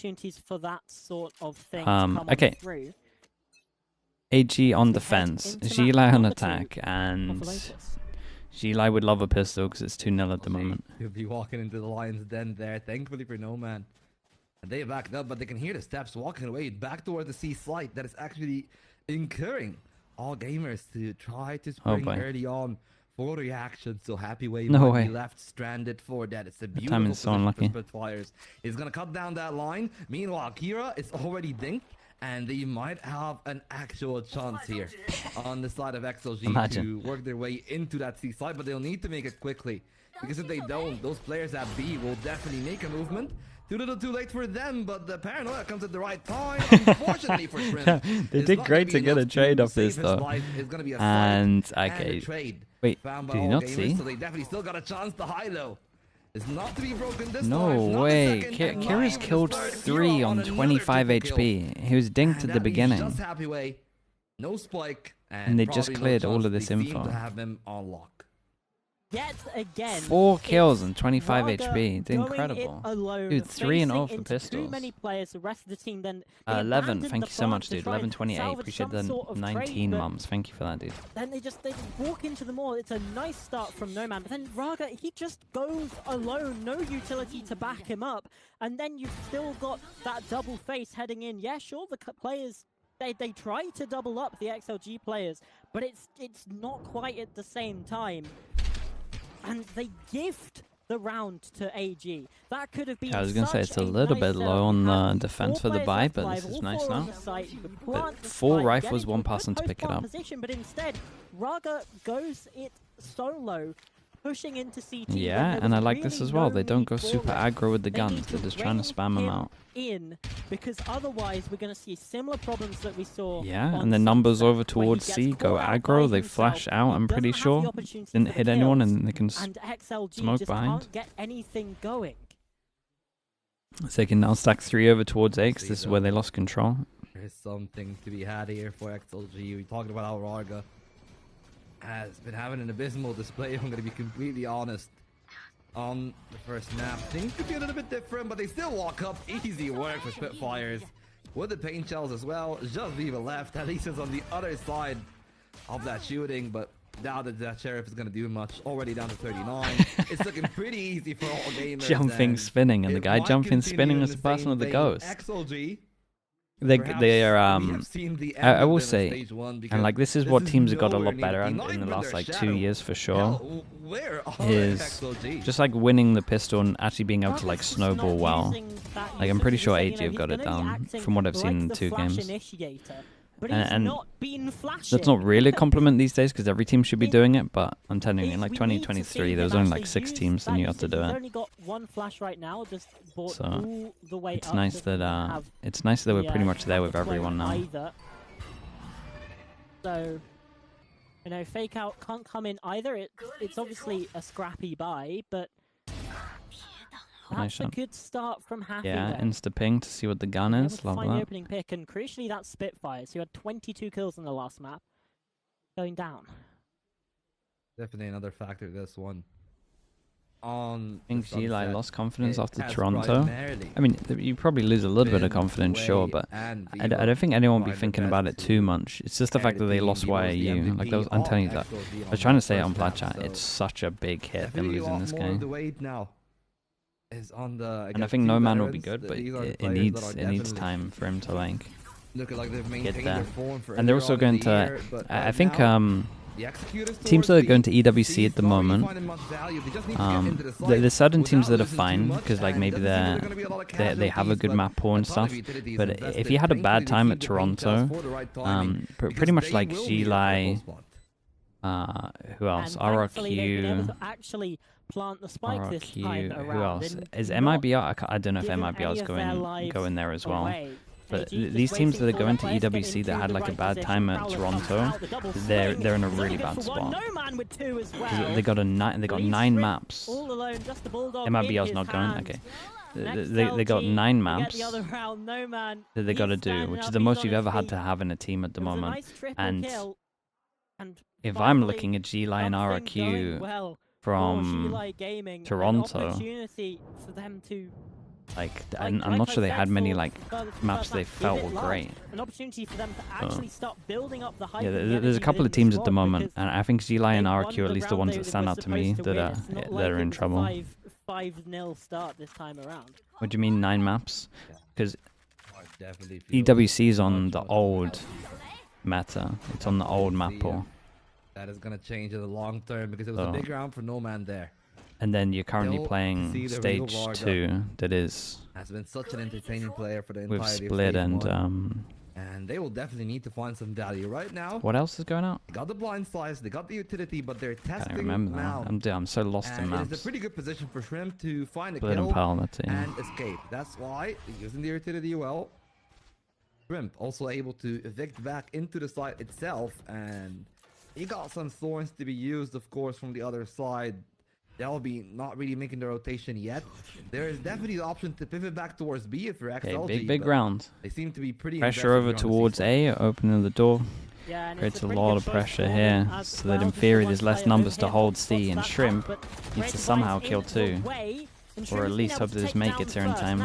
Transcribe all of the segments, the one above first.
opportunities for that sort of thing to come on okay. through. AG on defense, Gilai on attack, and Gilai would love a pistol because it's 2-0 at the moment. He'll be walking into the Lion's Den there, thankfully for Nomad. And they backed up, but they can hear the steps walking away back toward the C site that is actually incurring all gamers to try to spring early on for reaction. So Happy Wave might be left stranded for that. It's a beautiful position for Spitfires. He's gonna cut down that line. Meanwhile, Kira is already dinked, and they might have an actual chance here on the side of XLG to work their way into that C site, but they'll need to make it quickly, because if they don't, those players at B will definitely make a movement. Too little too late for them, but the paranoia comes at the right time. Unfortunately for Shrimp, they did great to get a trade off this though. And okay, wait, did you not see? So they definitely still got a chance to high low. It's not to be broken this time. No way. Kira's killed 3 on 25 HP. He was dinked at the beginning. Just Happy Way, no spike, and they just cleared all of this info. To have them on lock. Yet again, 4 kills and 25 HP. It's incredible. Dude, 3-0 for pistols. Too many players, the rest of the team then 11, thank you so much, dude. 1128. Appreciate the 19 mums. Thank you for that, dude. Then they just walk into the mall. It's a nice start from Nomad, but then Raga, he just goes alone, no utility to back him up, and then you've still got that double face heading in. Yeah, sure, the players they try to double up the XLG players, but it's not quite at the same time. And they gift the round to AG. That could have been. I was gonna say it's a little bit low on the defense for the buy, but this is nice now. But 4 rifles, 1 person to pick it up. But instead, Raga goes it solo, pushing into CT. Yeah, and I like this as well. They don't go super aggro with the guns. They're just trying to spam them out. Because otherwise we're going to see similar problems that we saw. Yeah, and the numbers over towards C go aggro. They flash out, I'm pretty sure. Didn't hit anyone, and they can smoke behind. Can't get anything going. So they can now stack 3 over towards A, because this is where they lost control. There's something to be had here for XLG. We talked about how Raga has been having an abysmal display, I'm going to be completely honest. On the first map, things could be a little bit different, but they still walk up. Easy work for Spitfires. With the paint shells as well. Just Viva left. At least it's on the other side of that shooting, but doubt that Sheriff is going to do much. Already down to 39. It's looking pretty easy for all gamers. Jumping, spinning, and the guy jumping, spinning is the person with the ghost. XLG. They are I will say, and like this is what teams have got a lot better at in the last like 2 years for sure, is just like winning the pistol and actually being able to like snowball well. Like I'm pretty sure AG have got it down from what I've seen in 2 games. And that's not really a compliment these days because every team should be doing it, but I'm telling you, in like 2023 there was only like 6 teams that knew how to do it. So it's nice that we're pretty much there with everyone now. So, you know, Fake Out can't come in either. It's obviously a scrappy buy, but that's a good start from Happy. Yeah, insta-ping to see what the gun is. Love that. The opening pick, and crucially that's Spitfires, who had 22 kills in the last map, going down. Definitely another factor, this one. I think Gilai lost confidence after Toronto. I mean, you probably lose a little bit of confidence, sure, but I don't think anyone will be thinking about it too much. It's just the fact that they lost YAU. Like I'm telling you that. I was trying to say it on Plat Chat. It's such a big hit them losing this game. And I think No Man will be good, but it needs time for him to like get there. And they're also going to, I think teams that are going to EWC at the moment, there's certain teams that are fine because like maybe they have a good map pool and stuff. But if you had a bad time at Toronto, pretty much like Gilai, who else? RRQ. Plant the spike this time around. Who else? Is MIBR? I don't know if MIBR is going there as well. But these teams that are going to EWC that had like a bad time at Toronto, they're in a really bad spot. They got 9 maps. MIBR's not going. Okay. They got 9 maps that they got to do, which is the most you've ever had to have in a team at the moment. And if I'm looking at Gilai and RRQ from Toronto, I'm not sure they had many maps they felt were great. An opportunity for them to actually start building up the hype. Yeah, there's a couple of teams at the moment, and I think Zli and RQ are at least the ones that stand out to me that are in trouble. 5-0 start this time around. What do you mean 9 maps? Because EWC is on the old meta. It's on the old map pool. That is gonna change in the long term because it was a big round for Nomad there. And then you're currently playing stage 2 that has been such an entertaining player for the entirety with Split and they will definitely need to find some value right now. What else is going out? They got the blind slice, they got the utility, but they're testing. I can't remember now. I'm so lost in maps. It's a pretty good position for Shrimp to find a Split kill and Pal, that's it. and escape. That's why using the utility well. Shrimp also able to evict back into the site itself, and he got some thorns to be used, of course, from the other side. They'll be not really making the rotation yet. There is definitely the option to pivot back towards B if you're XLG. Okay, big round. They seem to be pretty pressure over towards A, opening the door. Yeah, and Creates a lot of pressure here, so that in theory there's less numbers to hold C, and Shrimp needs to somehow kill 2. Or at least hope that his mate gets here in time.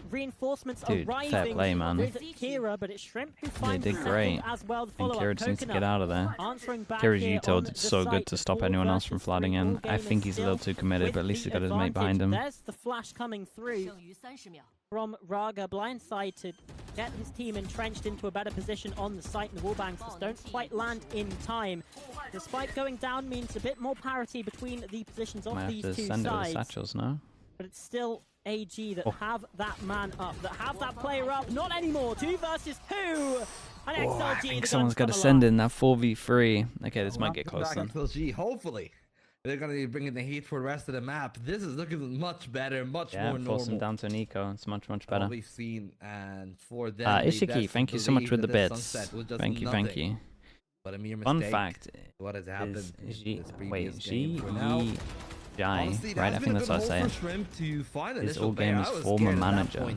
Reinforcements Dude, fair play, man. Kira, but it's Shrimp who finds they did great. as well. And Kira just needs to get out of there. Kira's util did so good to stop anyone else from flooding in. I think he's a little too committed, but at least he got his mate behind him. There's the flash coming through from Raga, blindside to get his team entrenched into a better position on the site, and the wallbangs just don't quite land in time. Despite going down means a bit more parity between the positions of these two send it with sides. satchels, no? But it's still AG that have that man up, that have that player up. Not anymore. 2 versus 2. And XLG, I think someone's got to send in that 4v3. Okay, this might get close then. XLG, hopefully. They're going to be bringing the heat for the rest of the map. This is looking much better, much more normal. Force them down to an eco. It's much better. We've seen, and for them, Ishiki, thank you so much with the bits. Thank you. But a mere mistake. Fun fact what has happened Honestly, right, I think that's what I say. This all game is former manager.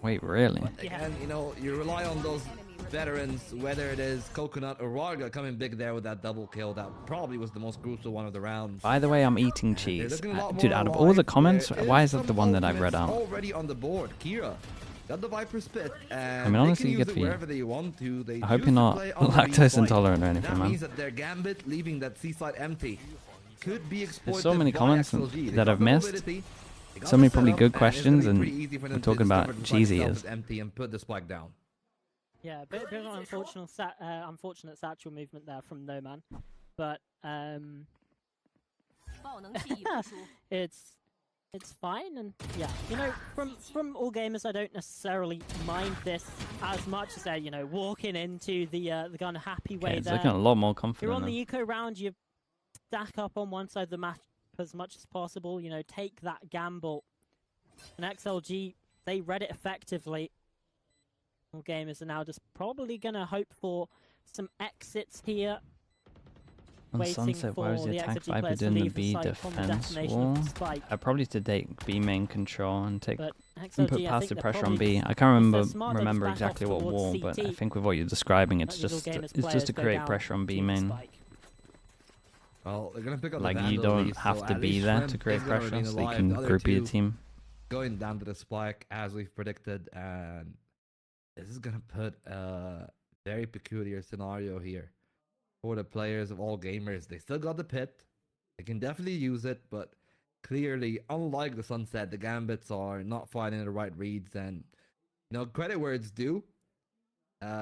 Wait, really? Again, you know, you rely on those veterans, whether it is Coconut or Raga coming big there with that double kill. That probably was the most crucial one of the rounds. By the way, I'm eating cheese. Dude, out of all the comments, why is that the one that I read out? Already on the board, Kira. Got the Viper Spit, and I mean, honestly, good for you. they want to. They I hope you're not lactose intolerant or anything, man. That means that their gambit leaving that seaside empty could be exploited. There's so many comments that I've missed. So many probably good questions, and we're talking about cheesy is empty and put the spike down. Yeah, a bit of an unfortunate satchel movement there from No Man, but it's fine, and yeah, you know, from all gamers, I don't necessarily mind this as much as they're, you know, walking into the kind of happy way. It's looking a lot more confident. You're on the eco round, you stack up on one side of the map as much as possible, you know, take that gamble. And XLG, they read it effectively. All gamers are now just probably going to hope for some exits here. On Sunset, where is the attack Viper doing the B defense wall? Probably to take B main control and take and put passive pressure on B. I can't remember exactly what wall, but I think with what you're describing, it's just to create pressure on B main. Well, they're gonna pick up like you don't have to be there to create pressure, so you can group your team. Going down to the spike as we've predicted, and this is gonna put a very peculiar scenario here for the players of all gamers. They still got the pit, they can definitely use it, but clearly, unlike the Sunset, the Gambits are not finding the right reads, and you know, credit where it's due.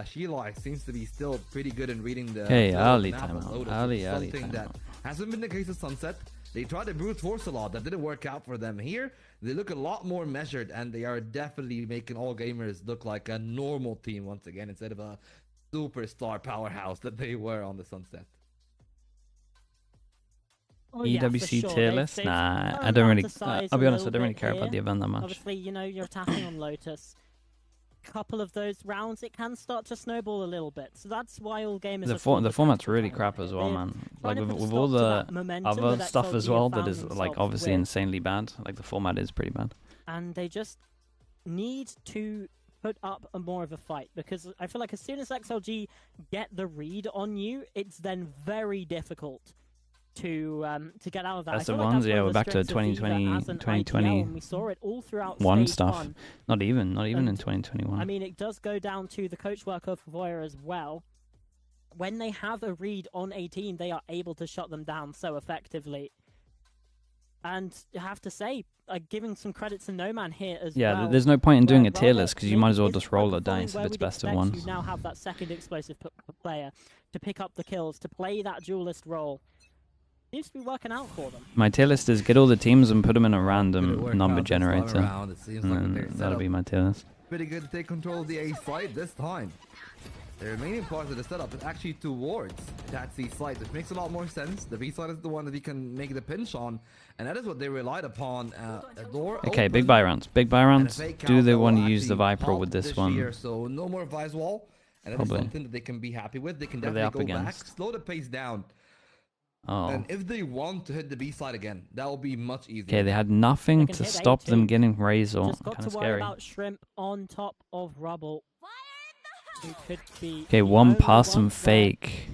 Sheila seems to be still pretty good in reading the early map timeout. Lotus, something that hasn't been the case of Sunset. They tried to brute force a lot, that didn't work out for them. Here, they look a lot more measured, and they are definitely making all gamers look like a normal team once again, instead of a superstar powerhouse that they were on the Sunset. EWC tier list? Nah, I don't really. I'll be honest, I don't really care about the event that much. Obviously, you know, you're attacking on Lotus. Couple of those rounds, it can start to snowball a little bit. So that's why all gamers. The format's really crap as well, man. Like with all the other stuff as well that is like obviously insanely bad. Like the format is pretty bad. And they just need to put up more of a fight, because I feel like as soon as XLG get the read on you, it's then very difficult to get out of that. That's the ones, yeah. We're back to 2020, and we saw it all throughout one stage stuff. one. Not even in 2021. I mean, it does go down to the coach work of Voya as well. When they have a read on a team, they are able to shut them down so effectively. And you have to say, giving some credit to No Man here as well. Yeah, there's no point in doing a tier list because you might as well just roll a dice if it's best of one. You now have that second explosive player to pick up the kills, to play that duelist role. Seems to be working out for them. My tier list is get all the teams and put them in a random number generator. And then that'll be my tier list. Pretty good to take control of the A side this time. The remaining part of the setup is actually towards that C side, which makes a lot more sense. The B side is the one that he can make the pinch on, and that is what they relied upon. Okay, big buy rounds. Big buy rounds. Do they want to use the Viper with this one? Year, so no more Vice Wall, and that is something that they can be happy with. They can definitely go back, slow the pace down. Oh. And if they want to hit the B side again, that will be much easier. Okay, they had nothing to stop them getting Razor. Kind of scary. About Shrimp on top of Rubble. Okay, one pass and fake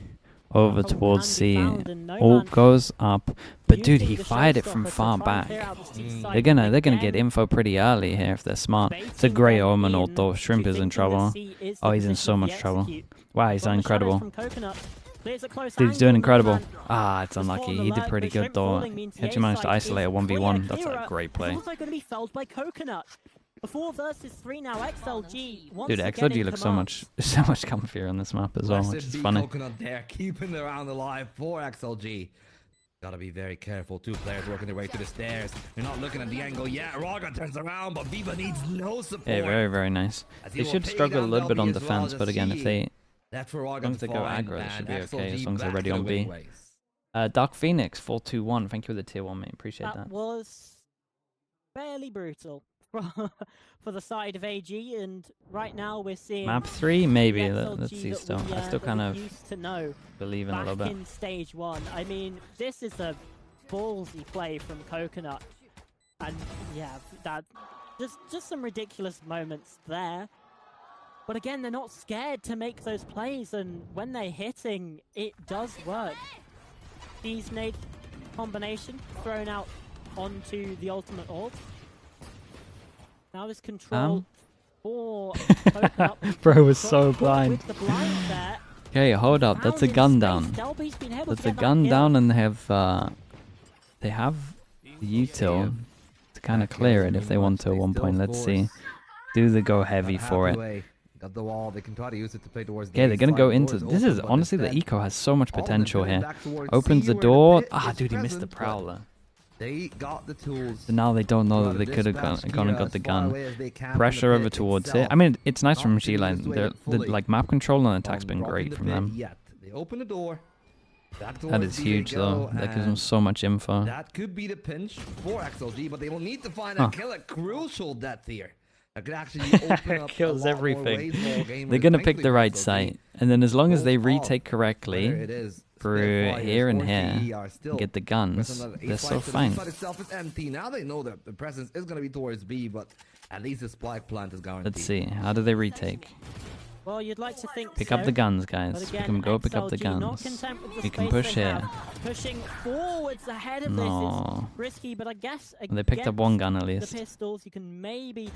over towards C. Ult goes up, but dude, he fired it from far back. They're gonna get info pretty early here if they're smart. It's a great omen ult though. Shrimp is in trouble. Oh, he's in so much trouble. Wow, he's incredible. Dude, he's doing incredible. Ah, it's unlucky. He did pretty good though. He actually managed to isolate a 1v1. That's a great play. Also going to be felled by Coconut. 4 versus 3 now. XLG. Dude, XLG looks so much comfier on this map as well, which is funny. Coconut there, keeping the round alive for XLG. Gotta be very careful. 2 players working their way to the stairs. They're not looking at the angle yet. Raga turns around, but Viva needs no support. Yeah, very, very nice. They should struggle a little bit on defense, but again, if they, as long as they go aggro, they should be okay, as long as they're ready on B. Dark Phoenix, 421. Thank you for the tier 1, mate. Appreciate that. That was fairly brutal for the side of AG, and right now we're seeing map 3, maybe. Let's see still. I still kind of believe in a little bit. In stage 1, I mean, this is a ballsy play from Coconut, and yeah, that just some ridiculous moments there. But again, they're not scared to make those plays, and when they're hitting, it does work. These nade combination thrown out onto the ultimate ult. Now this control for Coconut. Bro was so blind. There. Okay, hold up. That's a gun down. That's a gun down, and they have the util to kind of clear it if they want to at one point. Let's see. Do they go heavy for it? Got the wall. They can try to use it to play towards. Okay, they're gonna go into. This is honestly, the eco has so much potential here. Opens the door. Ah, dude, he missed the prowler. They got the tools. So now they don't know that they could have gone and got the gun. Pressure over towards it. I mean, it's nice from G-Line. The like map control and attack's been great from them. They open the door. That is huge though. That gives them so much info. That could be the pinch for XLG, but they will need to find a killer. Crucial death here. That could actually open up kills everything. They're gonna pick the right site, and then as long as they retake correctly through here and here, get the guns, they're so fine. The itself is empty. Now they know that the presence is gonna be towards B, but at least the spike plant is guaranteed. Let's see. How do they retake? Well, you'd like to think pick up the guns, guys. We can go pick up the guns. We can push here. Pushing forwards ahead of this is risky, but I guess they picked up one gun at least. The pistols, you can maybe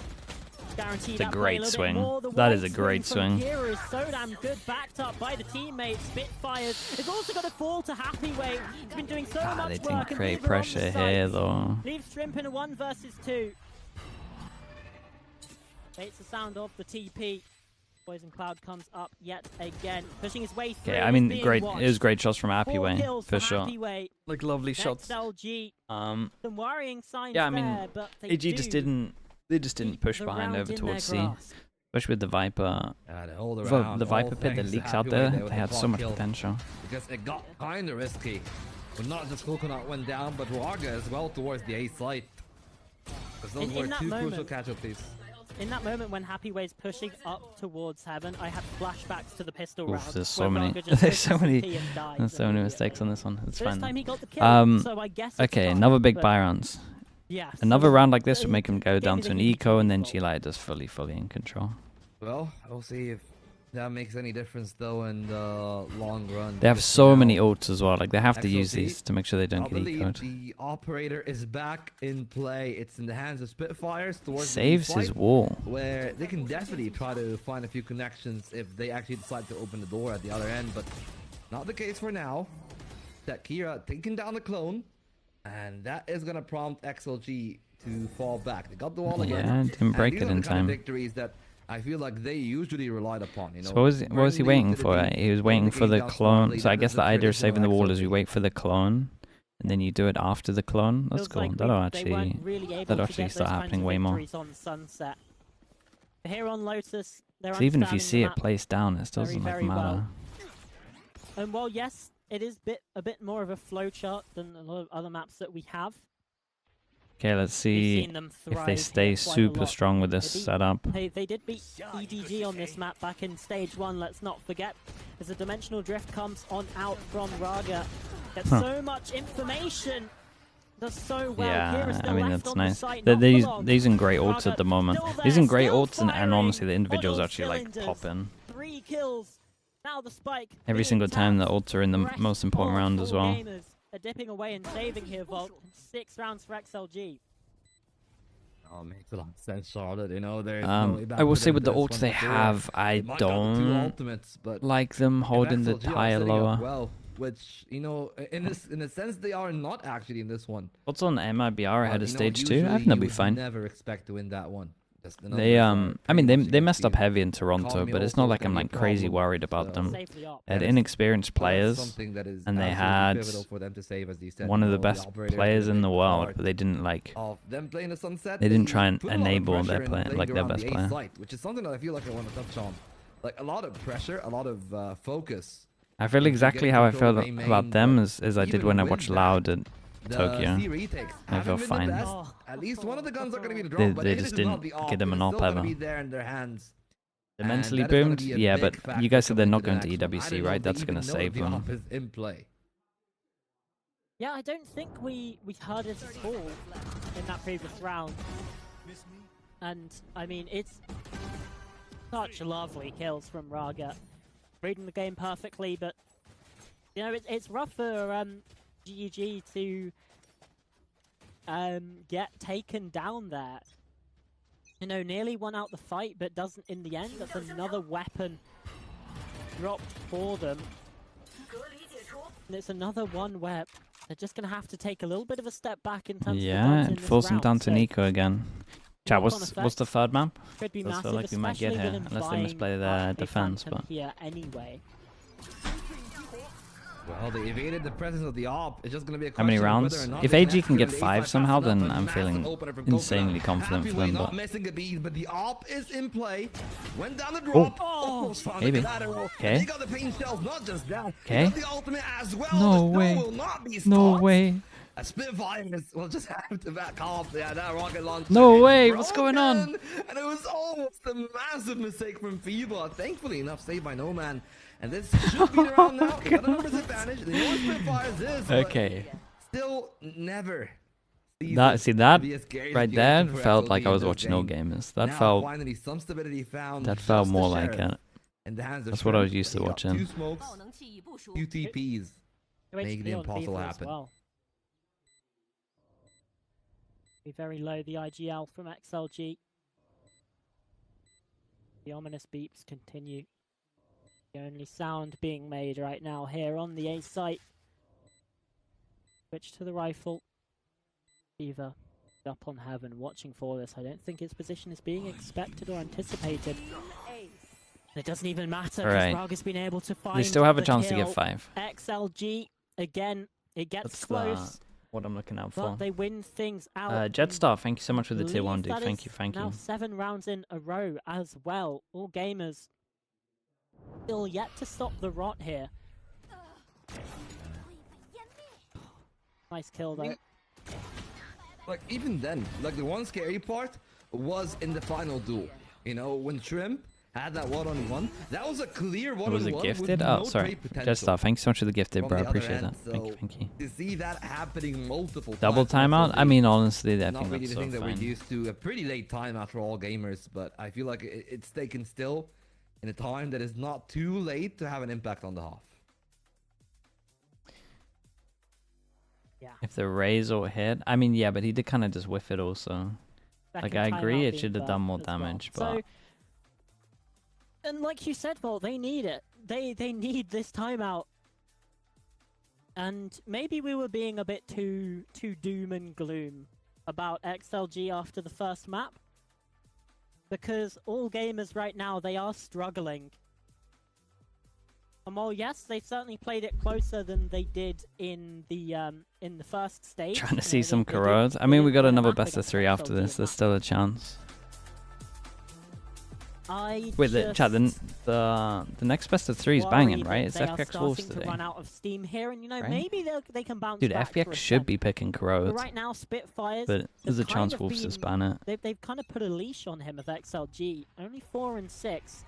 guarantee it's a great swing. That is a great swing. Here is so damn good, backed up by the teammates. Spitfires. It's also got to fall to Happyway. He's been doing so much work. They didn't create pressure here though. Leaves Shrimp in a 1 versus 2. It's the sound of the TP. Poison Cloud comes up yet again, pushing his way through. Okay, I mean, great. It was great shots from Happyway for sure. Like lovely shots. XLG. Some worrying signs. Yeah, I mean, there, but AG just didn't. They just didn't push behind over towards C, especially with the Viper. The Viper pit that leaks out there. They had so much potential. Because it got kind of risky. But not just Coconut went down, but Raga as well towards the A site. Because those were 2 crucial casualties. In that moment when Happyway's pushing up towards heaven, I had flashbacks to the pistol round. There's so many. There's so many mistakes on this one. It's fine. Okay, another big buy rounds. Yeah. Another round like this would make him go down to an eco, and then G-Light is fully in control. Well, we'll see if that makes any difference though in the long run. They have so many ults as well. Like they have to use these to make sure they don't get ecoed. The operator is back in play. It's in the hands of Spitfires towards saves his wall, where they can definitely try to find a few connections if they actually decide to open the door at the other end, but not the case for now. That Kira taking down the clone, and that is gonna prompt XLG to fall back. They got the wall again. Yeah, didn't break it in time. Victories that I feel like they usually relied upon. You know, so what was he waiting for? He was waiting for the clone. So I guess the idea of saving the wall is you wait for the clone, and then you do it after the clone. That's cool. That'll actually start happening way more. Here on Lotus, even if you see it placed down, it doesn't matter. Well. And well, yes, it is a bit more of a flowchart than a lot of other maps that we have. Okay, let's see if they stay super strong with this setup. They did beat EDG on this map back in stage 1, let's not forget. As a dimensional drift comes on out from Raga. Gets so much information. Does so well. Yeah, I mean, that's nice. They're using great ults at the moment. They're using great ults, and honestly, the individuals actually like pop in. 3 kills. Now the spike. Every single time the ults are in the most important round as well. Are dipping away and saving here, Volt. 6 rounds for XLG. Oh, makes a lot of sense, Charlotte. You know, I will say with the ults they have, I don't like them holding the tire lower. Well, which, you know, in a sense, they are not actually in this one. What's on MIBR ahead of stage 2? I think they'll be fine. Never expect to win that one. They I mean they messed up heavy in Toronto, but it's not like I'm like crazy worried about them. They had inexperienced players, and they had one of the best players in the world, but they didn't like. They didn't try and enable their play, like their best player. Which is something that I feel like I want to touch on. Like a lot of pressure, a lot of focus. I feel exactly how I felt about them as I did when I watched Loud at Tokyo. I felt fine. At least one of the guns are going to be drawn, they just didn't get them an op ever. They're mentally boomed, yeah, but you guys said they're not going to EWC, right? That's going to save them. Yeah, I don't think we heard it at all in that previous round. And, I mean, it's such lovely kills from Raga. Reading the game perfectly, but, you know, it's rough for GG to get taken down there. You know, nearly won out the fight, but doesn't in the end. That's another weapon dropped for them. And it's another one where they're just going to have to take a little bit of a step back in terms of it forced them down to Nico again. Chat, what's the third map? Could be I feel like we might get here, unless they misplay their defense. But here anyway. Well, they evaded the presence of the AWP. It's just going to be a how many rounds? If AG can get 5 somehow, then I'm feeling insanely confident for them. But missing a beat, but the AWP is in play. Went down the drop. Oh, maybe. Okay. They got the pain shells, not just that. Okay. The ultimate as well. No way. No way. A Spitfire will just have to back off. Yeah, that rocket launcher. No way. What's going on? And it was almost a massive mistake from FIBA. Thankfully enough, saved by No Man. And this should be around now. They got a numbers advantage. They know what Spitfires is. Okay. Still never. That right there felt like I was watching No Gamers. That felt. Finally, some stability found. That felt more like it. That's what I was used to watching. 2 smokes, 2 TPs. Make the impossible happen. Be very low, the IGL from XLG. The ominous beeps continue. The only sound being made right now here on the A site. Switch to the rifle. Fever up on heaven, watching for this. I don't think its position is being expected or anticipated. It doesn't even matter because Raga's been able to find. They still have a chance to get 5. XLG again. It gets close. What I'm looking out for. But they win things out. Jetstar, thank you so much for the tier 1, dude. Thank you. Now 7 rounds in a row as well. All gamers still yet to stop the rot here. Nice kill though. Like even then, like the one scary part was in the final duel. You know, when Shrimp had that one-on-one, that was a clear one-on-one. Was it gifted? Oh, sorry. Jetstar, thanks so much for the gifted, bro. I appreciate that. Thank you. To see that happening multiple double timeout? I mean, honestly, I think that's so fine. That we're used to a pretty late time after all gamers, but I feel like it's taken still in a time that is not too late to have an impact on the half. Yeah. If the raise or hit, I mean, yeah, but he did kind of just whiff it also. Like, I agree, it should have done more damage, but. So, and like you said, Volt, they need it. They need this timeout. And maybe we were being a bit too doom and gloom about XLG after the first map. Because all gamers right now, they are struggling. And while yes, they certainly played it closer than they did in the first stage. Trying to see some corrodes. I mean, we got another best of 3 after this. There's still a chance. Wait, the next best of 3 is banging, right? It's FPX Wolves today. Run out of steam here, and right? Maybe they can bounce Dude, back FPX should be picking corrodes. Right now, Spitfires. But there's a chance Wolves to span it. They've kind of put a leash on him of XLG. Only 4 and 6.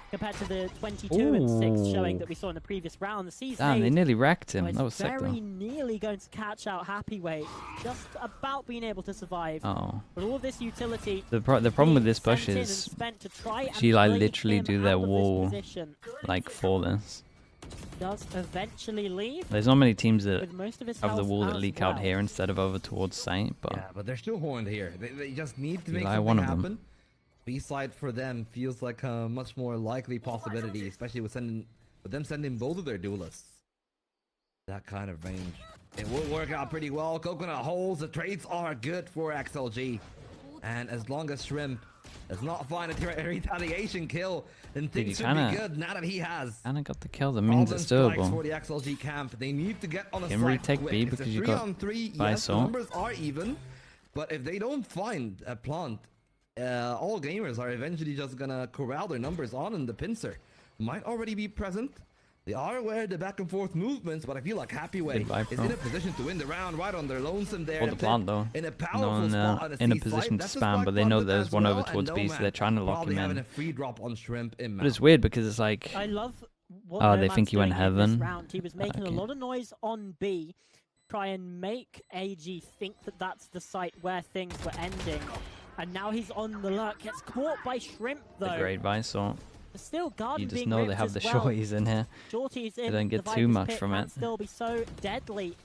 Compared to the 22 and 6 showing that we saw in the previous round. The season. Damn, they nearly wrecked him. That was sick, though. Very nearly going to catch out Happyweight. Just about being able to survive. Oh. But all this utility. The problem with this push is she like literally do their wall like for this. Does eventually leave. There's not many teams that have the wall that as leak well. out here instead of over towards site, but yeah, but they're still horned here. They just need to make Eli, something one of happen. them. B-side for them feels like a much more likely possibility, especially with them sending both of their duelists. That kind of range. It will work out pretty well. Coconut holes, the trades are good for XLG. And as long as Shrimp does not find a retaliation kill, then things should be good now that he has. Kinda got the kill, that means it's doable. For the XLG camp. They need to get on a Can retake B because you got 3-on-3, by yes, the Salt. numbers are even. But if they don't find a plant, all gamers are eventually just gonna corral their numbers on, and the pincer might already be present. They are aware of the back and forth movements, but I feel like Happyway is in a position to win the round right on their lonesome there. Or the plant though. In a powerful spot in a position to spam, but they know there's one over towards B, so they're trying to lock him in. A free drop on Shrimp in but it's weird because it's like, I love what oh, they think he went heaven. Round. He was making a lot of noise on B, try and make AG think that that's the site where things were ending. And now he's on the lurk. Gets caught by Shrimp though. The great by Salt. Still Garden You just being know they have the shorties in here. Shorties They in don't get the too Viper's much pit from can it. still be so deadly.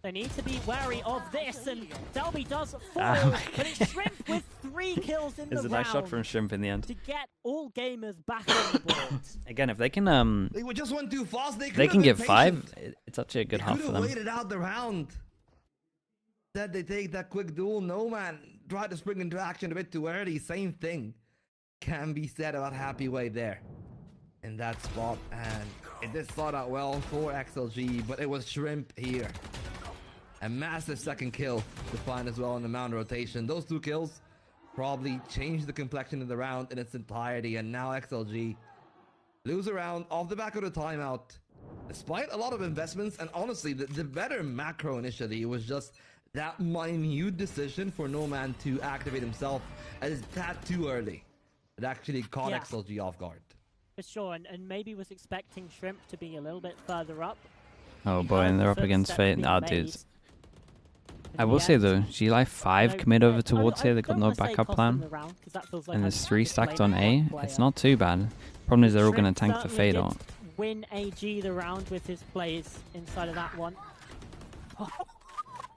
They need to be wary of this, and Delby does fall, but it's Shrimp with 3 kills in the round. It's a nice shot from Shrimp in the end. To get all gamers back on the board. Again, if they can They just went too fast. They can get 5. It's actually a good half for them. They waited out the round. Instead, they take that quick duel. No man tried to spring into action a bit too early. Same thing can be said about Happyway there in that spot, and it did start out well for XLG, but it was Shrimp here. A massive second kill to find as well in the mount rotation. Those 2 kills probably changed the complexion of the round in its entirety, and now XLG lose a round off the back of the timeout. Despite a lot of investments, and honestly, the better macro initially was just that minute decision for Noman to activate himself as that too early. It actually caught XLG off guard. For sure, and maybe was expecting Shrimp to be a little bit further up. Oh boy, and they're up against Fate. Ah, dudes. I will say though, G-Life 5 commit over towards here, they got no backup plan. And there's 3 stacked on A. It's not too bad. Problem is they're all going to tank the Fate out. Win AG the round with his plays inside of that one.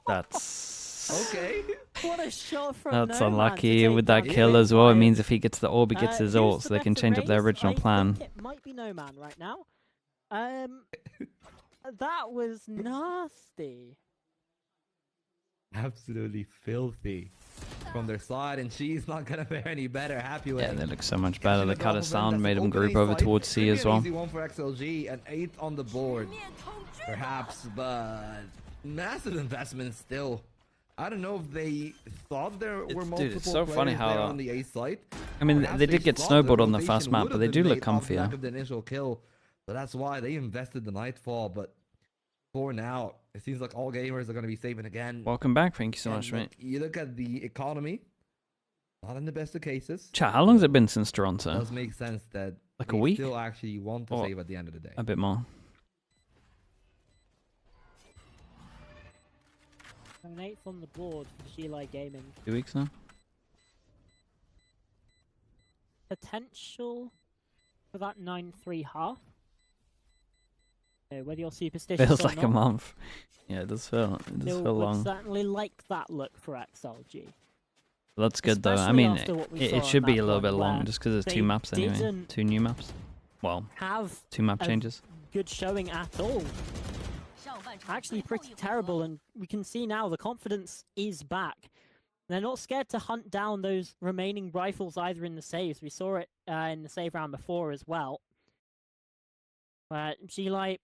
That's... okay. What a shot from That's No Man unlucky with that kill as well. It means if he gets the orb, he gets his ult, so they can change up their original plan. It might be No Man right now. That was nasty. Absolutely filthy from their side, and she's not gonna fare any better. Happyway. Yeah, they look so much better. They cut us down, made them group over towards C as well. Easy one for XLG, an 8th on the board, perhaps, but massive investment still. I don't know if they thought there were multiple dude, it's so funny how on the A site. I mean, they did get snowballed on the first map, but they do look comfier. Of the initial kill, so that's why they invested the Nightfall. But for now, it seems like all gamers are going to be saving again. Welcome back. Thank you so much, mate. You look at the economy, not in the best of cases. Chat, how long has it been since Toronto? It does make sense that like a week? Still actually want to save at the end of the day. A bit more. An 8th on the board for Sheila Gaming. 2 weeks now? Potential for that 9-3 half. Whether you're superstitious Feels or like not, a month. Yeah, it does feel long. would certainly like that look for XLG. That's good though. I Especially mean, after what we it saw should on be that a little one bit long where just because there's they 2 maps anyway. didn't 2 new maps. Well, have 2 map a changes. good showing at all. Actually pretty terrible, and we can see now the confidence is back. They're not scared to hunt down those remaining rifles either in the saves. We saw it in the save round before as well. G-Lite,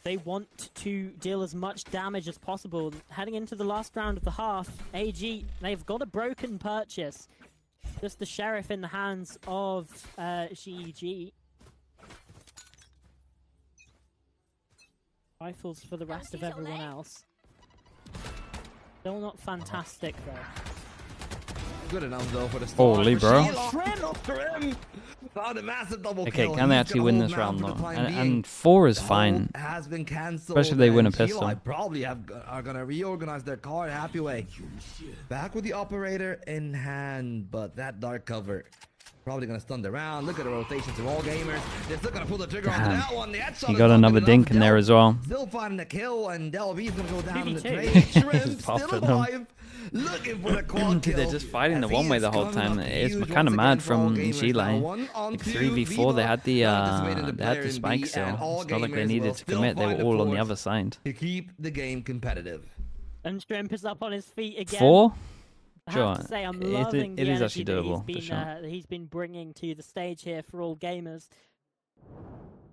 they want to deal as much damage as possible. Heading into the last round of the half, AG, they've got a broken purchase. Just the Sheriff in the hands of GEG. Rifles for the rest of everyone else. Still not fantastic though. Good enough though for the start. Holy bro. Found a massive double Okay, kill. can they actually win this round though? And 4 is fine. Has been cancelled. Especially if they win a pistol. I probably are gonna reorganize their card. Happy way. Back with the operator in hand, but that dark cover probably gonna stun the round. Look at the rotations of all gamers. They're still gonna pull the trigger on that one. He got another dink in there as well. Still finding the kill, and Delv is gonna go down in the BB2. trade. Shrimp still alive. Looking for the quad kill. They're just fighting the one way the whole time. It's kind of mad from G-Line. Like 3v4, they had the spike still. It's not like they needed to commit. They were all on the other side. To keep the game competitive. And Shrimp is up on his feet again. 4? I Sure. have to say, I'm loving the it is energy actually that doable, for sure. he's been bringing to the stage here for all gamers.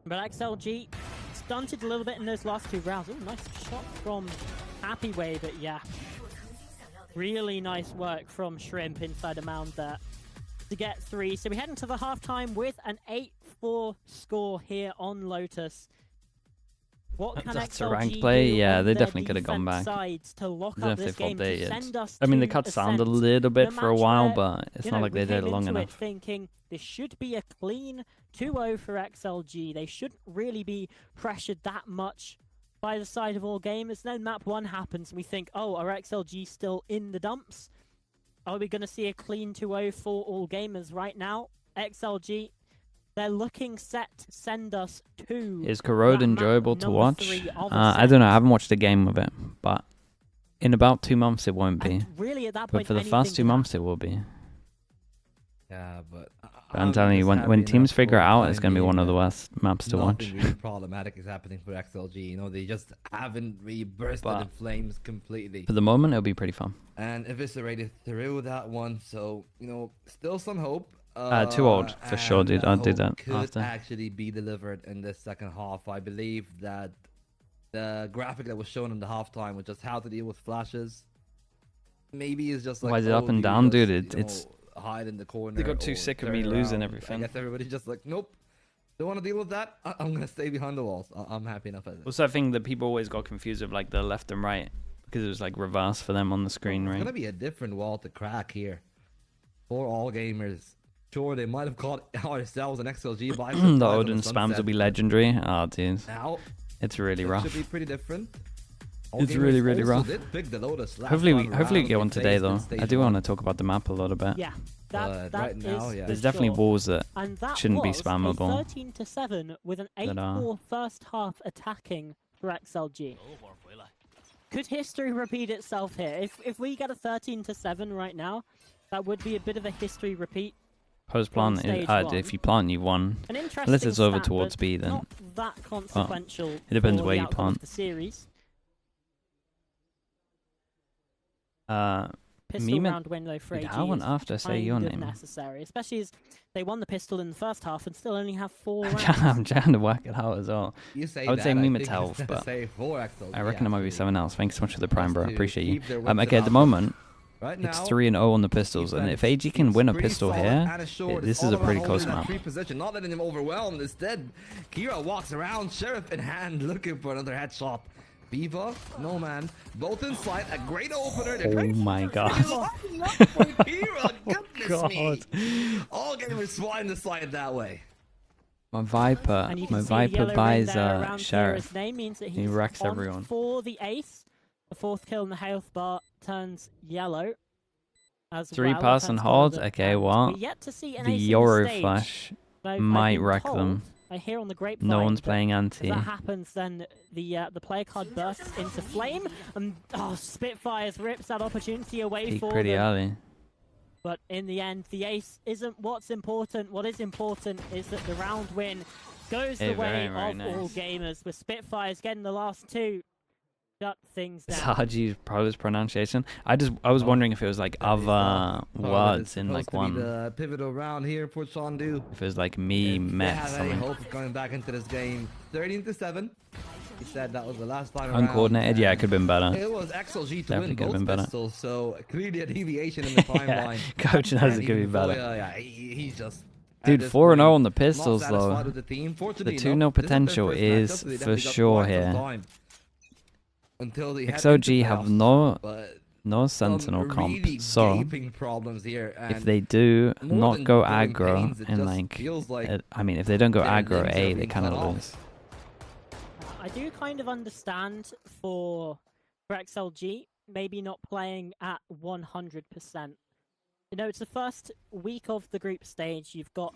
But XLG stunted a little bit in those last 2 rounds. Oh, nice shot from Happy Way, but yeah. Really nice work from Shrimp inside a mound there to get 3. So we head into the halftime with an 8-4 score here on Lotus. What can That's XLG a ranked play. do Yeah, on they their definitely could have gone back. sides to lock I don't know up if this they thought game, they to did. send us I mean, the to cut sounded a Ascent. little bit The for a match while, where, but it's not like they we did it came long into enough. it thinking this should be a clean 2-0 for XLG. They shouldn't really be pressured that much by the side of all gamers. Then map 1 happens and we think, oh, are XLG still in the dumps? Are we going to see a clean 2-0 for all gamers right now? XLG, they're looking set to send us to... Is Corrode enjoyable to watch? I don't know, I haven't watched a game of it, but in about 2 months it won't be. Really, at that But point, for the first 2 months it will be. Yeah, but I'm telling you, when teams figure it out, it's going to be one of the worst maps to watch. Nothing really problematic is happening for XLG. You know, they just haven't bursted in flames completely. For the moment, it'll be pretty fun. And eviscerated through that one, so, you know, still some hope. Too old, for sure, dude. I'll do that could after. actually be delivered in the second half. I believe that the graphic that was shown in the halftime was just how to deal with flashes. Maybe it's just like... Why is it up and down, dude? It's... hide in the corner. They got too sick of me losing everything. I guess everybody's just like, nope, don't want to deal with that. I'm gonna stay behind the walls. I'm happy enough as it. What's that thing that people always got confused with, like the left and right, because it was like reverse for them on the screen, right? It's gonna be a different wall to crack here for all gamers. Sure, they might have caught ourselves an XLG by the Odin spams will be legendary. Oh, dude, now it's really rough. Should be pretty different. It's really, really rough. Pick the Lotus Hopefully we get one today though. I do want to talk about the map a little bit. Yeah, that right now, yeah. There's definitely walls that shouldn't be spammable. 13-7 with an 8-4 first half attacking for XLG. Could history repeat itself here? If we get a 13-7 right now, that would be a bit of a history repeat. Post plant, if you plant, you won. Unless it's over towards B, then not that consequential. It depends where you plant. plant. The series. Pistol round win though for AG. How on earth did I say your name? Necessary, especially as they won the pistol in the first half and still only have 4 rounds. I'm trying to work it out as well. I would say Mimatel, but I reckon it might be someone else. Thanks so much for the prime, bro. I appreciate you. Okay, at the moment, it's 3-0 on the pistols, and if AG can win a pistol here, this is a pretty close map. Not letting him overwhelm. Instead, Kira walks around, Sheriff in hand, looking for another headshot. Viva, no man, both in sight, a great opener. Oh my god. Goodness me. All gamers flying the side that way. My Viper buys Sheriff. He wrecks everyone. For the ace, the 4th kill in the health bar turns yellow. As 3-person hold. Okay, well, the Euro flash might wreck them. I hear on the grapevine. No one's playing anti. If that happens, then the player card bursts into flame, and Spitfires rips that opportunity away for pretty them. early. But in the end, the ace isn't what's important. What is important is that the round win goes the way of all gamers, with Spitfires getting the last two. Shut things down. Saji's Pro's pronunciation. I was wondering if it was like other words in like one. The pivotal round here for Chandu. If it was like me, met have something. any hope of going back into this game. 13-7. He said that was the last time Uncoordinated, yeah, it could have been better. It was XLG to Definitely win both pistols, so clearly a deviation in the timeline. Coach knows it could be better. Yeah, he's just... Dude, 4-0 on the pistols though. The 2-0 potential is for sure here. Until the XLG have no sentinel comp, so if they do not go aggro and like, I mean, if they don't go aggro A, they kind of lose. I do kind of understand for XLG maybe not playing at 100%. You know, it's the first week of the group stage. You've got,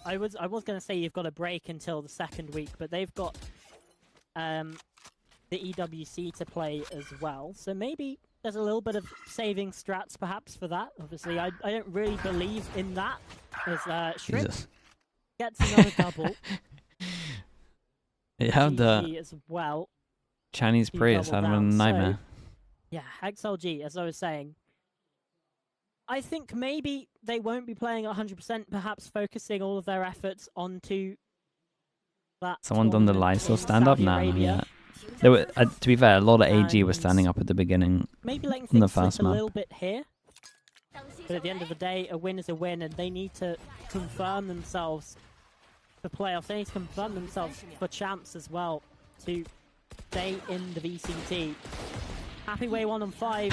I was gonna say you've got a break until the second week, but they've got the EWC to play as well. So maybe there's a little bit of saving strats perhaps for that. Obviously, I don't really believe in that, as Shrimp gets another double. Yeah, the as well. Chinese Prius having a nightmare. So, yeah, XLG, as I was saying. I think maybe they won't be playing 100%, perhaps focusing all of their efforts onto that. Someone done the Lysol stand up now. Yeah. There were, to be fair, a lot of AG were standing up at the beginning. Maybe letting in the things fast slip a map. little bit here. But at the end of the day, a win is a win, and they need to confirm themselves for playoffs. They need to confirm themselves for champs as well to stay in the VCT. Happy way 1 on 5.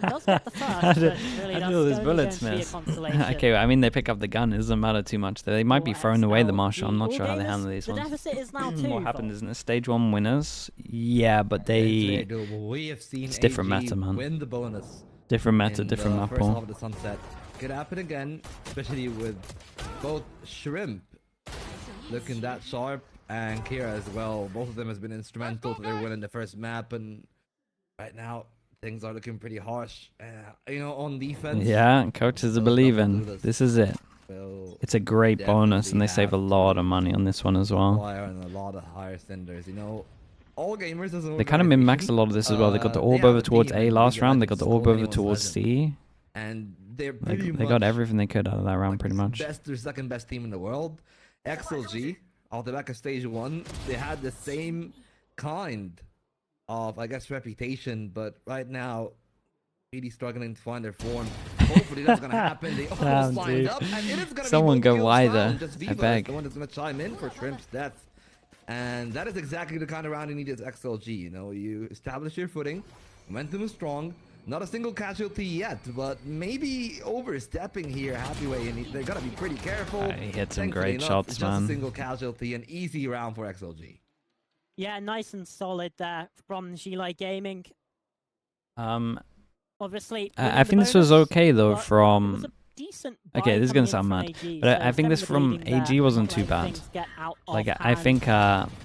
Does get the first, but really that's those only bullets going to be a miss. consolation. Okay, well, I mean, they pick up the gun. It doesn't matter too much. They might be throwing away the marshal. I'm not sure how they handle these ones. The deficit is now 2. What happened, isn't it? Stage 1 winners? Yeah, but they... We have seen it's different meta, man. Win the bonus. Different meta, different map first pool. half of the sunset. Could happen again, especially with both Shrimp looking that sharp and Kira as well. Both of them has been instrumental to their win in the first map, and right now things are looking pretty harsh. You know, on defense. Yeah, coaches are believing. This is it. It's a great bonus, and they save a lot of money on this one as well. And a lot of higher cinders, you know. All gamers as they kind of min-maxed a lot of this as well. They got the orb over towards A last round. They got the orb over towards C. And they got everything they could out of that round, pretty much. Their second best team in the world. XLG, off the back of stage 1, they had the same kind of, I guess, reputation, but right now, really struggling to find their form. Hopefully that's going to happen. They almost lined up, and it is going to Someone be go wider. I beg. The one that's going to chime in for Shrimp's death. And that is exactly the kind of round you need as XLG. You know, you establish your footing, momentum is strong. Not a single casualty yet, but maybe overstepping here, Happyway, and they gotta be pretty careful. He hit some great shots, man. Just a single casualty, an easy round for XLG. Yeah, nice and solid there from Gilai Gaming. Obviously, I think this was okay though from. Decent okay, this is gonna sound mad, but I think this from AG wasn't too bad. Like I think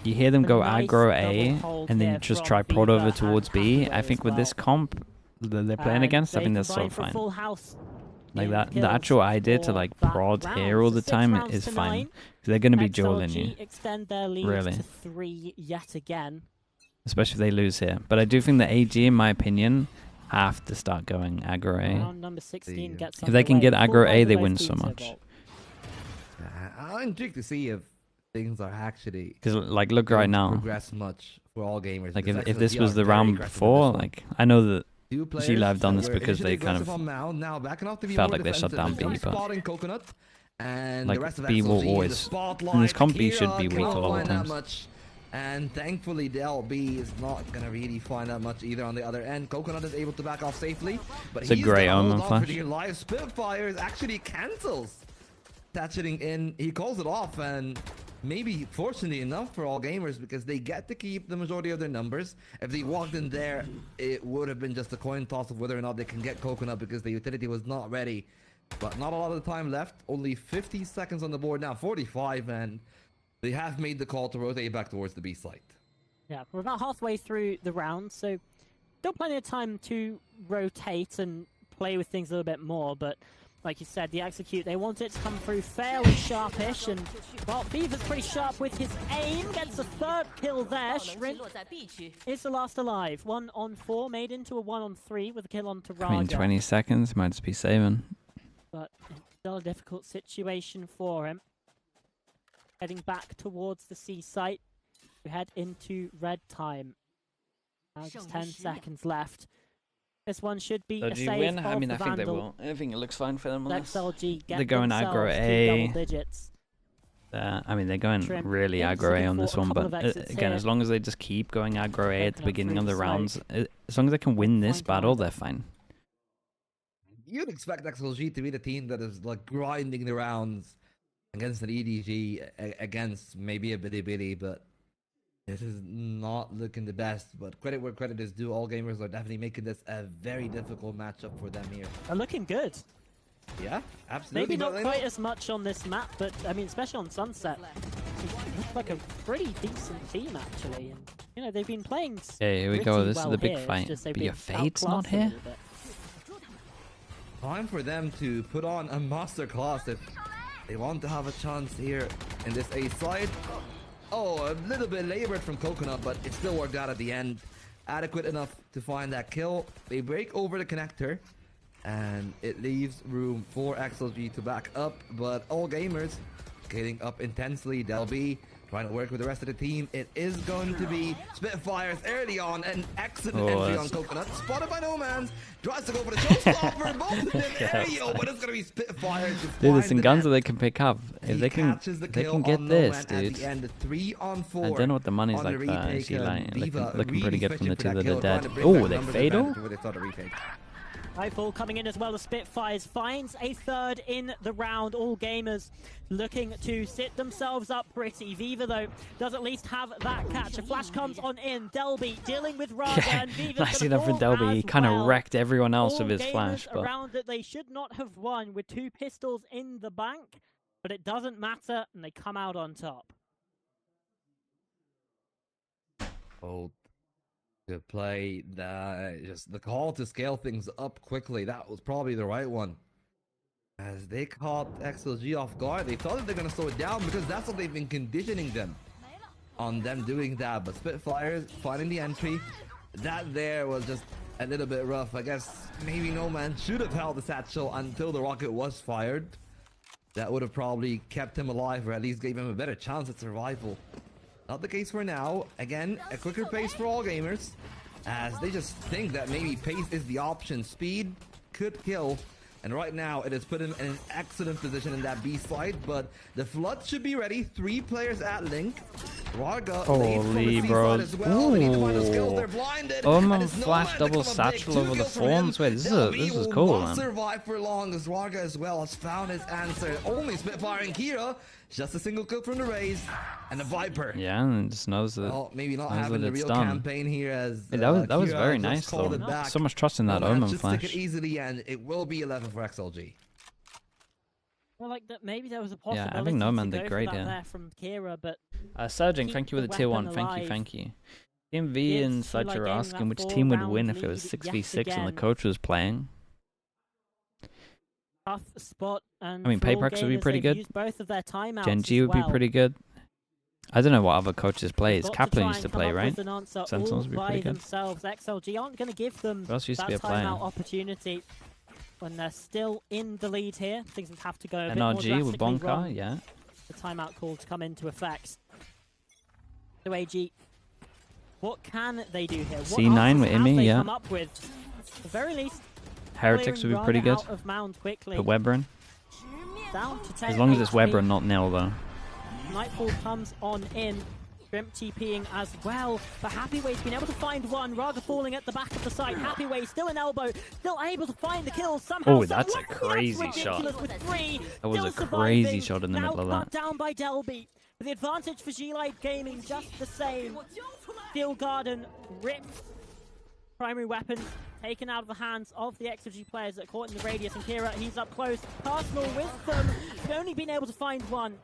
you hear them go aggro A, and then you just try prod over towards B. I think with this comp that they're playing against, I think that's so fine. Like that, the actual idea to like prod here all the time is fine. Because they're gonna be dueling you. Really. To 3 yet again. Especially if they lose here. But I do think that AG, in my opinion, have to start going aggro A. Number 16 gets if they can get aggro A, they win so much. I'm intrigued to see if things are actually because like look right now. Progress much for all gamers. Like if this was the round before, like I know that Gila have done this because they kind of felt like they shut down B, but like B will always in this comp B should be weak a lot of times. And thankfully, the LB is not going to really find that much either on the other end. Coconut is able to back off safely. But it's a great omen flash. The live Spitfires actually cancels Thatching in. He calls it off, and maybe fortunately enough for all gamers, because they get to keep the majority of their numbers. If they walked in there, it would have been just a coin toss of whether or not they can get Coconut, because the utility was not ready But not a lot of time left. Only 50 seconds on the board now, 45, and they have made the call to rotate back towards the B site. Yeah, we're about halfway through the round, so still plenty of time to rotate and play with things a little bit more, but like you said, the execute, they want it to come through fairly sharpish, and, well, Beaver's pretty sharp with his aim, gets a third kill there. Shrimp is the last alive. 1 on 4, made into a 1 on 3 with a kill on to Raga. I mean, 20 seconds, might just be saving. But it's still a difficult situation for him. Heading back towards the C site, we head into red time. Now just 10 seconds left. This one should be a save win? of I mean, the I think they Vandal. will. I think it looks fine for them. XLG get they're going aggro themselves to A. double digits. I mean, they're going Shrimp really into aggro the A on this fort, a one, couple but of exits again, here. as long as they just keep going aggro A at the Open up beginning through of the the rounds, as long as they can win this Fine battle, commander. they're fine. You'd expect XLG to be the team that is like grinding the rounds against an EDG, against maybe a Bitty, but this is not looking the best. But credit where credit is due, all gamers are definitely making this a very difficult matchup for them here. They're looking good. Yeah, absolutely. Maybe not quite as much on this map, but I mean, especially on Sunset, it looks like a pretty decent team actually. And you know, they've been playing. Okay, here we go. pretty This is well the big here. It's fight. just they've But been your Fate's not outclassed a here? little bit. Time for them to put on a masterclass if they want to have a chance here in this A side. Oh, a little bit labored from Coconut, but it still worked out at the end. Adequate enough to find that kill. They break over the connector, and it leaves room for XLG to back up, but all gamers getting up intensely. Delby trying to work with the rest of the team. It is going to be Spitfires early on. An excellent entry on Coconut. Spotted by Nomans. Tries to go for the showstopper. Both in the area, but it's going to be Spitfires. Dude, there's some guns that they can pick up. If they can get this, dude. The end, 3 on 4. I don't know what the money's on like the for retake, Zealand. Looking really pretty good from the fishing two for that are kill, dead. trying to bring Oh, back they numbers fatal? back before they start a retake. Nightfall coming in as well. The Spitfires finds a third in the round. All gamers looking to sit themselves up pretty. Viva, though, does at least have that catch. A flash comes on in. Delby dealing with Raga, and Viva's Nice gonna enough for fall Delby. He as kind of well. wrecked everyone else All with his flash. gamers But around that they should not have won with 2 pistols in the bank, but it doesn't matter, and they come out on top. Oh, to play just the call to scale things up quickly. That was probably the right one. As they caught XLG off guard, they thought that they're gonna slow it down because that's what they've been conditioning them on them doing that. But Spitfires finding the entry, that there was just a little bit rough. I guess maybe No Man should have held the satchel until the rocket was fired. That would have probably kept him alive, or at least gave him a better chance at survival. Not the case for now. Again, a quicker pace for all gamers, as they just think that maybe pace is the option. Speed could kill, and right now it has put him in an excellent position in that B side, but the flood should be ready. 3 players at Link. Raga leads from the C side as well. They need to find those kills. They're blinded. Almost flash double satchel over the forms. Wait, this is cool, man. Survive for long as Raga as well has found his answer. Only Spitfire and Kira. Just a single kill from the Raze and the Viper. Yeah, and just knows that. Well, maybe not knows having that the it's real done. campaign here as Hey, that was Kira very just nice called though. it back. So much trust in that No Man Omen should flash. stick it easily, and it will be 11 for XLG. Well, like that, maybe there was a possibility. I think No Man to did go great for that here. there from Kira, but Surging, keep thank you for the the tier 1. weapon Thank you, alive. thank you. Team V It's and too such like are getting asking that which team would win four-round if it was lead 6v6 yet and the again. coach was playing. tough spot. And I mean, for all Payprex would be gamers, pretty they've good. used both of their timeouts Genji as would be well. pretty good. I don't know what other coaches play. They've It's got Kaplan try used to and come play, up right? with an answer Sentinels all would be by pretty good. themselves. XLG aren't going to give them Who else used to be that a player? timeout opportunity when they're still in the lead here. Things would have to go a bit more NRG with drastically Bonka, wrong. yeah. The timeout call to come into effect. So AG, what can they do here? What C9 answers with have Imi, they yeah. come up with? At the very least, Heretics would clearing be pretty Raga good. out of Mound quickly. Put Weber in. Down to 10 As long as it's HP. Weber and not Nil, though. Nightfall comes on in. Shrimp TPing as well. But Happyway's been able to find one. Raga falling at the back of the site. Happyway still an elbow. Still able to find the kill somehow. Oh, that's a crazy ridiculous shot. with 3. That was Still a crazy surviving. shot in the Now middle of cut that. down by Delby. But the advantage for G-Light Gaming just the same. Steel Garden rips primary weapon taken out of the hands of the XLG players that are caught in the radius. And Kira, he's up close, personal with them. He's only been able to find one.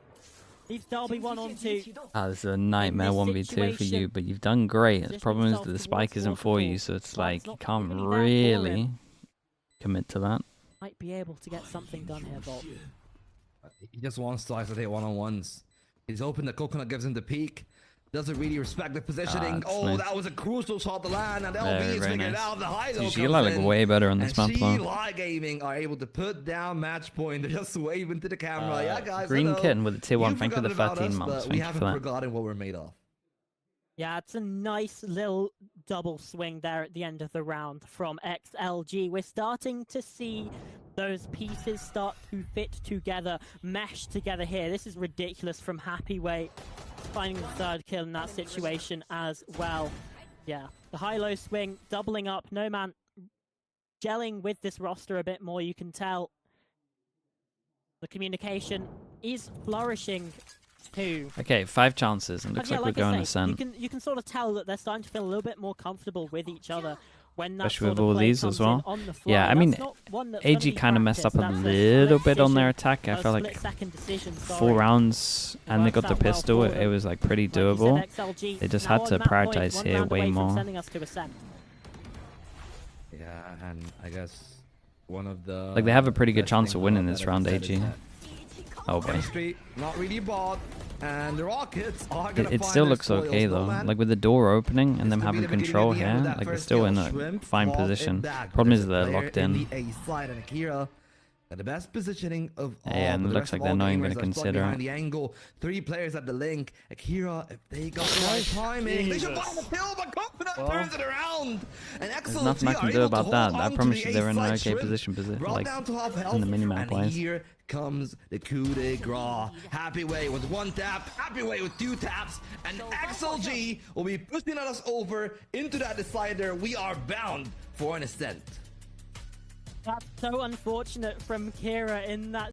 Leaves Derby 1-on-2. This is a nightmare 1v2 for you, but you've done great. The problem is that the spike isn't for you, so it's like you can't really commit to that. Might be able to get something done here, Bolt. He just wants to isolate one-on-ones. He's hoping the coconut gives him the peek. Doesn't really respect the positioning. Nice. That was a crucial shot to land, and LB is figured it out. The high low Sheila like way better on this map. Sheila Gaming are able to put down match point. They're just waving to the camera. Yeah, guys. Green Kitten with a tier 1. Thank you for the 13 months. We Thank you haven't for that. forgotten what we're made of. Yeah, it's a nice little double swing there at the end of the round from XLG. We're starting to see those pieces start to fit together, mesh together here. This is ridiculous from Happyway, finding the third kill in that situation as well. Yeah, the high-low swing, doubling up. No Man gelling with this roster a bit more, you can tell. The communication is flourishing too. Okay, 5 chances, and looks like we're going to send. You can sort of tell that they're starting to feel a little bit more comfortable with each other. When that Especially with all these as well. Yeah, I mean, AG kind of messed up a little bit on their attack. I felt like 4 rounds and they got the pistol. It was like pretty doable. They just had to prioritize here way more. Yeah, and I guess one of the... Like, they have a pretty good chance of winning this round, AG. Oh boy. Not really bought, and the Rockets are gonna it still looks okay though. Like with the door opening and them having control here, like they're still in a fine position. Problem is they're locked in. The best positioning of all. Yeah, and it looks like they're not even going to consider it. The angle, 3 players at the link. Akira, if they got the right timing, they should find the kill, but Coconut turns it around. And there's nothing I can do about that. I promise you they're in an okay position, like in the minimap wise. Here comes the coup de grace. Happyway with 1 tap, Happyway with 2 taps, and XLG will be pushing us over into that decider. We are bound for an ascent. That's so unfortunate from Kira in that